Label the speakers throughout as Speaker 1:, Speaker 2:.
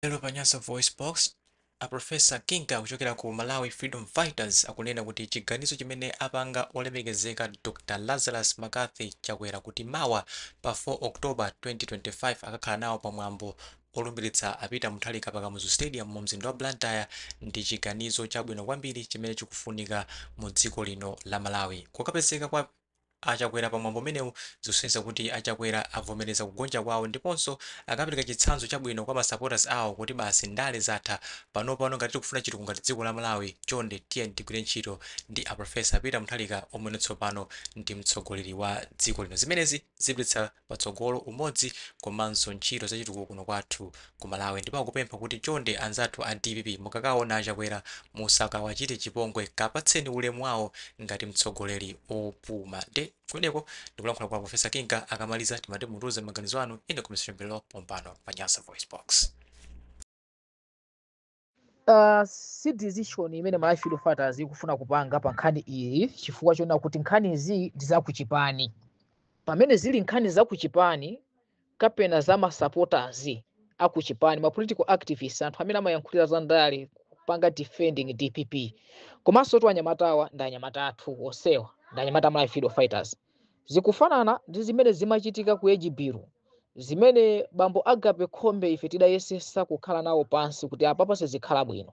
Speaker 1: Lero panyasa voice box a Professor Kinga kuchokera ku Malawi Freedom Fighters akunena kuti chiganizo chimene apanga olemekezeka Dr. Lazarus Makathi chakwera kuti mawa pa 4 October 2025 akakhala nawo pamwambo olumbiritsa apita Mutharika Pakamuzu Stadium mu mzinda wa Blantyre ndi chiganizo chabwino kwambiri chimene chikufunika mu dziko lino la Malawi. Kukapezeka kwa achakwera pamwambo menewu zikusenza kuti achakwera avomereza kugonja kwawo ndiponso akapereka chitsanzo chabwino kwa masupporters awo kuti basi ndale zatha pano ngati tikufuna chitukuko ngati dziko la Malawi chonde tiyeni tigwire ntchito ndi a Professor Peter Mutharika omwe tsopano ndi mtsogoleri wa dziko lino. Zimenezi zipititsa patsogolo umodzi komanso ntchito za chitukuko kuno kwathu ku Malawi, ndipo akupempha kuti chonde anzathu a DPP mukakaona achakwera musakawachite chipongwe, kapatseni ulemu wawo ngati mtsogoleri opuma. Kweneko ndikulankhula kwa Professor Kinga akamaliza timati mutuze maganizo anu ine commission below pompano pa Nyasa voice box.
Speaker 2: Si decision imene Malawi Freedom Fighters ikufuna kupanga pa nkhani iyi chifukwa chona kuti nkhani izi ndi zakuchipani. Pamene zili nkhani zakuchipani kapena za ma supporters akuchipani, ma political activists, anthu amene amayankhulira za ndale kupanga defending DPP, komanso tu anyamatawa ndi anyamata athu osewa ndi anyamata Malawi Freedom Fighters. Zikufanana ndi zimene zimachitika ku Ejibiru, zimene bambo Agape Khombe ife tidayesesa kukhala nawo pansi kuti apapa sizikhala bwino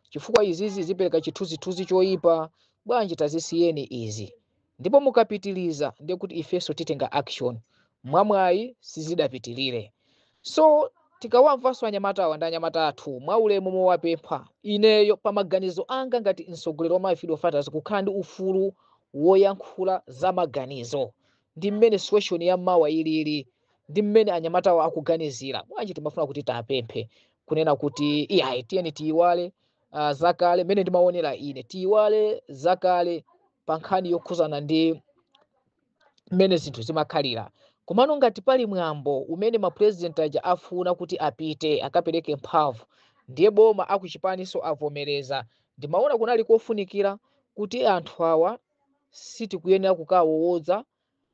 Speaker 2: chifukwa izizi zipereka chithunzithunzi choyipa, bwanji tazisiyeni izi, ndipo mukapitiliza ndiye kuti ifeso titenga action, mwamwayi sizidapitilire. So tikawamvanso anyamatawa ndi anyamata athu mwaulemu mowapempha, ineyo pa maganizo anga ngati mtsogoleri wa Malawi Freedom Fighters kukhala ndi ufulu woyankhula za maganizo ndi mmene situation ya mawa ilili ndi mmene anyamatawa akuganizira, bwanji timafuna kuti tapemphe kunena kuti iyayi tiyeni tiyiwale zakale mmene ndimaonera ine, tiyiwale zakale pa nkhani yokhuzana ndi mmene zinthu zimakhalira. Komano ngati pali mwambo umene ma president aja afuna kuti apite akapereke mphamvu, ndiye boma akuchipaniso avomereza, ndimaona kunali kofunikira kuti anthu awa sitikuyenera kukawowoza,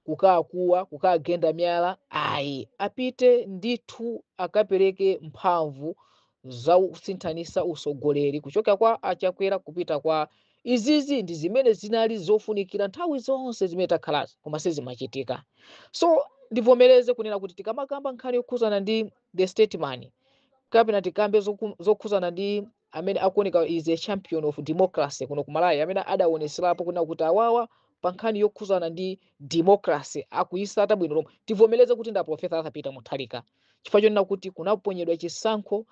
Speaker 2: kukakuwa, kukagenda myala, ayi apite ndithu akapereke mphamvu za usinthanisa usogoleri kuchoka kwa achakwera kupita kwa izizi ndi zimene zinali zofunikira nthawi zonse zimene takhalazi koma sizimachitika. So ndivomereze kunena kuti tikamakamba nkhani yokhuzana ndi the statesman kapena tikambe zokhuzana ndi amene akuoneka is a champion of democracy kuno ku Malawi, amene adaoneserapo kunena kuti awawa pa nkhani yokhuzana ndi democracy akuyisata bwino lomwe, tivomereze kuti nda Professor Peter Mutharika chifukwa chonena kuti kunaponyedwa chisankho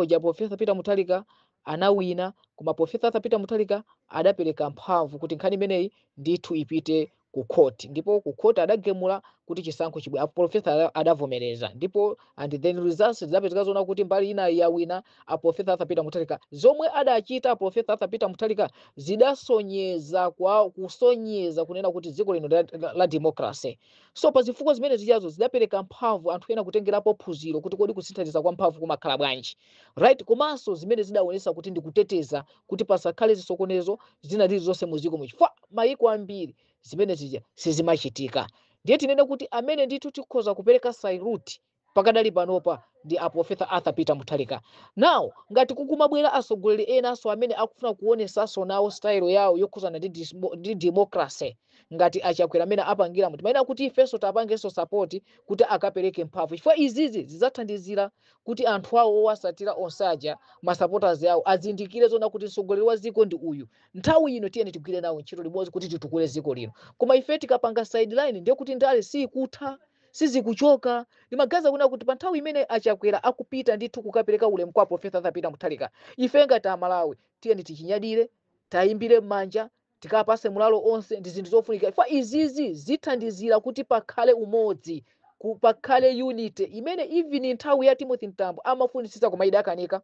Speaker 2: cha Professor Peter Mutharika anawina, koma Professor Peter Mutharika adapereka mphamvu kuti nkhani imeneyi ndithu ipite ku court, ndipo ku court adagemula kuti chisankho chibwe, Professor adavomereza, ndipo and then results zapetika zona kuti mbali ina yawina a Professor Peter Mutharika. Zomwe adachita Professor Peter Mutharika zidasonyeza kwa kusonyeza kunena kuti dziko lino la democracy. So pa zifukwa zimene zijazo zidapereka mphamvu anthu ena kutengerapo phunziro kuti kodi kusinthaniza kwa mphamvu kumakhala bwanji, right? Komanso zimene zidaonesa kuti ndikuteteza kuti pasakhale zisokonezo zina zonse muziko muchifukwa mayiko ambiri zimene zija sizimachitika. Ndiye tinene kuti amene ndithu tikhoza kupereka salute pakadali panopa ndi a Professor Peter Mutharika. Now ngati kukumabwera asogoleri enaso amene akufuna kuonesaso nawo style yawo yokhuzana ndi democracy ngati achakwera amene apangira muti maana kuti ifeso tapangenso support kuti akapereke mphamvu chifukwa izizi zidzathandizira kuti anthu awo owasatira onsaja ma supporters yawo azindikire zona kuti mtsogoleri wa dziko ndi uyu, nthawi ino tiyeni tigwire nawo ntchito limodzi kuti titukule dziko lino. Koma ife tikapanga sideline ndiye kuti ndale sikutha sizikuchoka. Limagaza kuna kuti pa nthawi imene achakwera akupita ndithu kukapereka ulemu kwa Professor Peter Mutharika, ife ngati Amalawi tiyeni tichinyadire, tayimbire m'manja, tikapase mulalo onse ndi zinthu zofunika chifukwa izizi zithandizira kuti pakhale umodzi, pakhale unity imene even nthawi ya Timothy Mtambo amafunisisa kumaida akanika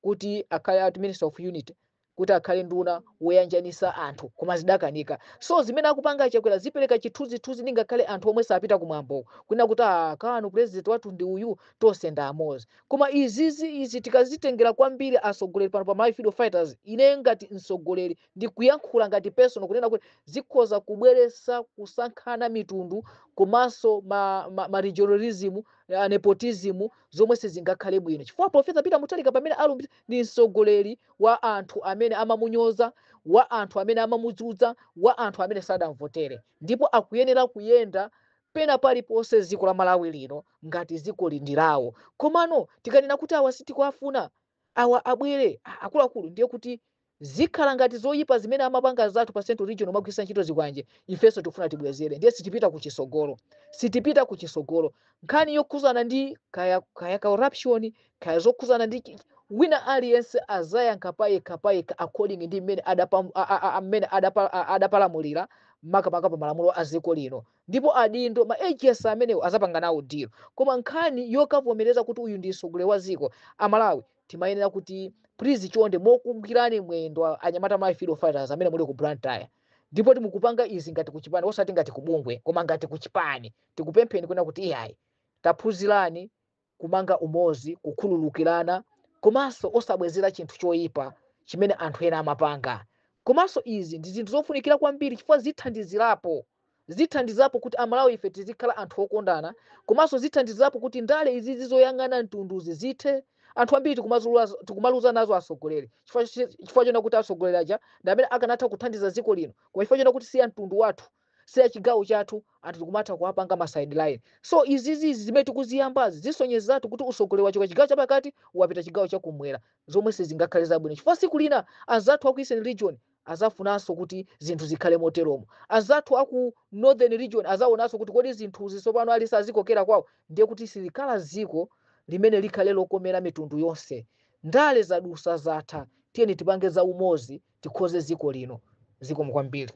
Speaker 2: kuti akhale Minister of Unity, kuti akhale nduna woyanjanisa anthu koma zidakanika. So zimene akupanga achakwera zipereka chithunzithunzi ningakhale anthu omwe sapita kumwambo kunena kuti kanu president wathu ndi uyu tosenda amozi. Koma izi tikazitengera kwambiri asogoleri pano pa Malawi Freedom Fighters, ine ngati mtsogoleri ndi kuyankhula ngati personal kunena kuti zikhoza kubweresa kusankhana mitundu komanso ma regionalism nepotism zomwe sizingakhale bwino, chifukwa Profesa Peter Mutharika pamene alumbira ndi mtsogoleri wa anthu amene amamunyoza, wa anthu amene amamudzudza, wa anthu amene sadamvotere, ndipo akuyenera kuyenda pena paliponse dziko la Malawi lino ngati dziko lindirawo. Komano tikanena kuti awa sitikuafuna, awa abwere akuluakulu, ndiye kuti zikhala ngati zoyipa zimene amapanga zathu pa Central Region magwisa ntchito zikwanje, ifenso tikufuna tibwezere, ndiye sitipita kuchisogolo. Nkhani yokhuzana ndi kaya corruption, kaya zokhuzana ndi wina aliyense azayankha payekha according ndi mmene adapalamulira makamaka pa malamulo a dziko lino, ndipo adindo ma AGS amenewo azapanga nawo deal. Koma nkhani yokavomereza kuti uyu ndi mtsogoleri wa dziko Amalawi, timayenera kuti please chonde mokumbukirani mwendo anyamata Malawi freedom fighters amene muli ku Blantyre, ndipo timukupanga izi ngati kuchipani, osati ngati kubungwe, koma ngati kuchipani. Tikupempheni kuna kuti iyayi taphunzirani kumanga umozi, kukhululukirana, komanso osabwezera chinthu choyipa chimene anthu ena amapanga. Komanso izi ndi zinthu zofunikira kwambiri chifukwa zithandizapo kuti Amalawi ife tizikhala anthu okondana, komanso zithandizapo kuti ndale izi zizoyang'ana mtunduzi zithe. Anthu ambiri tikumaluza nazo atsogoleri chifukwa chona kuti atsogoleri aja ndi amene akanatha kuthandiza dziko lino, koma chifukwa chona kuti siya mtundu wathu, siya chigawo chathu, anthu tikumatha kuwapanga ma sideline. So izizi zimene tikuziyambazi zisonyezatu kuti utsogoleri wachoka chigawo chapakati wapita chigawo chakumwera, zomwe sizingakhale zabwino, chifukwa siku lina azathu aku Eastern Region azafunanso kuti zinthu zikhale moteromo, azathu aku Northern Region azaonanso kuti kodi zinthuzi tsopano alisa azikokera kwawo, ndiye kuti silikhala ziko limene likhale lokomera mitundu yonse. Ndale zadusa zatha, tiyeni tipange za umozi tikhoze ziko lino. Zikomo kwambiri.